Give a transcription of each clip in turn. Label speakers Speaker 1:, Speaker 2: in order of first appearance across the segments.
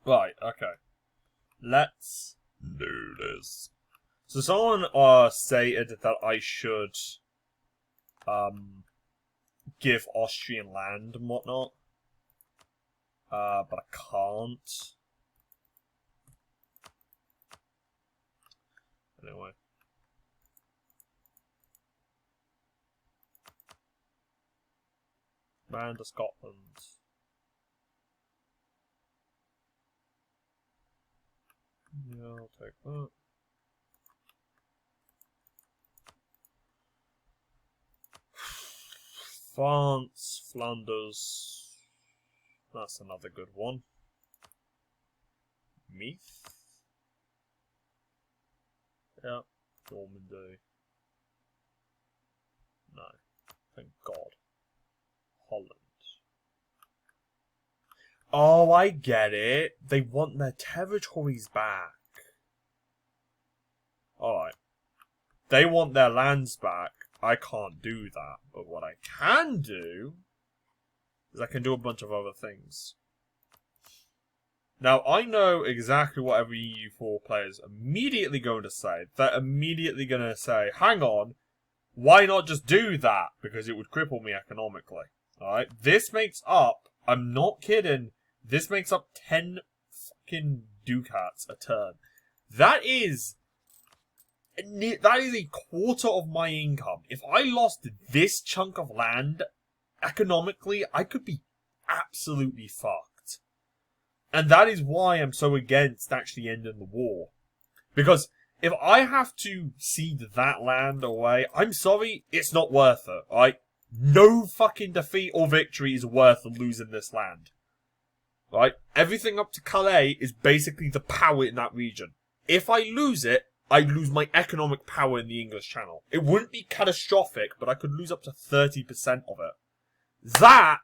Speaker 1: Right, okay. Let's do this. So someone stated that I should give Austrian land and whatnot. But I can't. Anyway. Land of Scotland. Yeah, I'll take that. France, Flanders. That's another good one. Meath. Yeah, Normandy. No, thank God. Holland. Oh, I get it. They want their territories back. Alright. They want their lands back. I can't do that. But what I can do is I can do a bunch of other things. Now, I know exactly what every EU4 player is immediately going to say. They're immediately going to say, hang on, why not just do that? Because it would cripple me economically. Alright? This makes up, I'm not kidding, this makes up 10 fucking ducats a turn. That is a quarter of my income. If I lost this chunk of land, economically, I could be absolutely fucked. And that is why I'm so against actually ending the war. Because if I have to cede that land away, I'm sorry, it's not worth it, right? No fucking defeat or victory is worth losing this land. Right? Everything up to Calais is basically the power in that region. If I lose it, I lose my economic power in the English Channel. It wouldn't be catastrophic, but I could lose up to 30% of it. That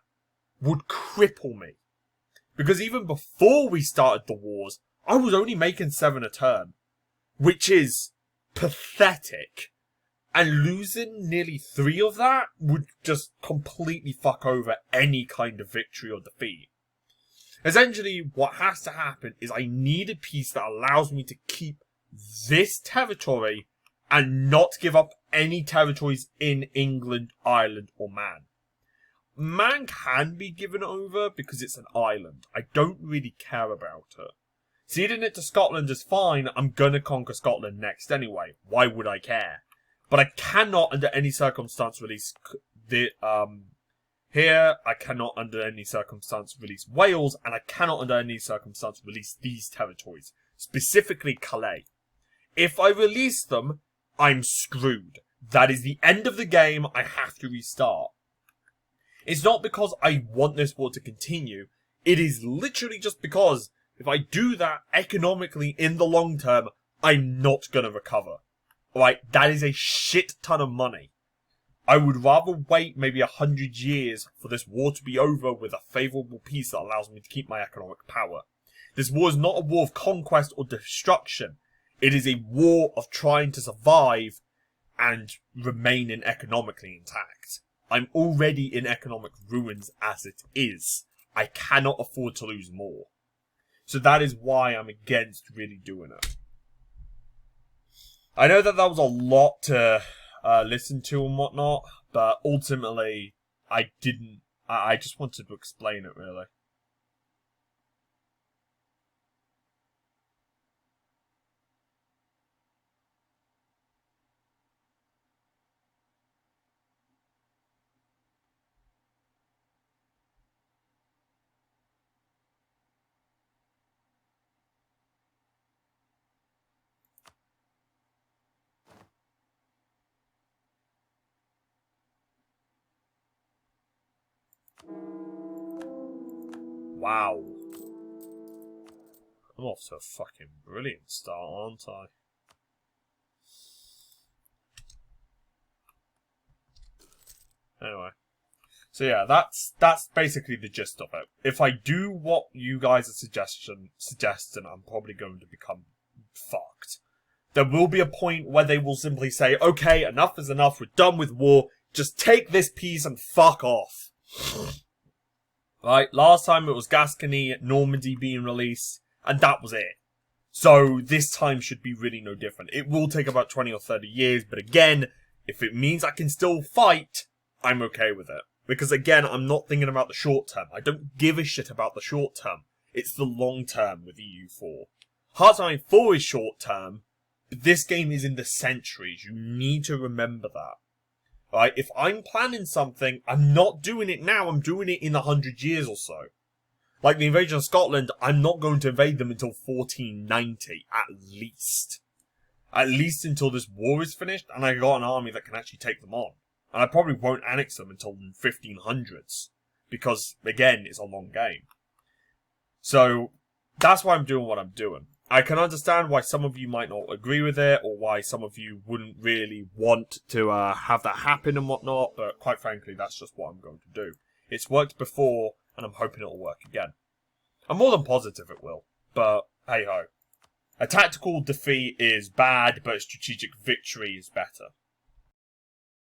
Speaker 1: would cripple me. Because even before we started the wars, I was only making 7 a turn. Which is pathetic. And losing nearly 3 of that would just completely fuck over any kind of victory or defeat. Essentially, what has to happen is I need a peace that allows me to keep this territory and not give up any territories in England, Ireland, or Man. Man can be given over because it's an island. I don't really care about it. Ceding it to Scotland is fine. I'm gonna conquer Scotland next anyway. Why would I care? But I cannot under any circumstance release here. I cannot under any circumstance release Wales, and I cannot under any circumstance release these territories, specifically Calais. If I release them, I'm screwed. That is the end of the game. I have to restart. It's not because I want this war to continue. It is literally just because if I do that economically in the long term, I'm not going to recover. Alright, that is a shit ton of money. I would rather wait maybe 100 years for this war to be over with a favourable peace that allows me to keep my economic power. This war is not a war of conquest or destruction. It is a war of trying to survive and remaining economically intact. I'm already in economic ruins as it is. I cannot afford to lose more. So that is why I'm against really doing it. I know that was a lot to listen to and whatnot, but ultimately, I just wanted to explain it, really. Wow. I'm off to a fucking brilliant start, aren't I? Anyway. So yeah, that's basically the gist of it. If I do what you guys are suggesting, I'm probably going to become fucked. There will be a point where they will simply say, okay, enough is enough, we're done with war, just take this piece and fuck off. Right, last time it was Gascony, Normandy being released, And that was it. So this time should be really no different. It will take about 20 or 30 years, but again, if it means I can still fight, I'm okay with it. Because again, I'm not thinking about the short term. I don't give a shit about the short term. It's the long term with EU4. Hearts of Iron 4 is short term, but this game is in the centuries. You need to remember that. Right? If I'm planning something, I'm not doing it now, I'm doing it in 100 years or so. Like the invasion of Scotland, I'm not going to invade them until 1490, at least. At least until this war is finished, and I got an army that can actually take them on. And I probably won't annex them until the 1500s. Because, again, it's a long game. So, that's why I'm doing what I'm doing. I can understand why some of you might not agree with it, or why some of you wouldn't really want to have that happen and whatnot, but quite frankly, that's just what I'm going to do. It's worked before, and I'm hoping it'll work again. I'm more than positive it will, but hey-ho. A tactical defeat is bad, but a strategic victory is better.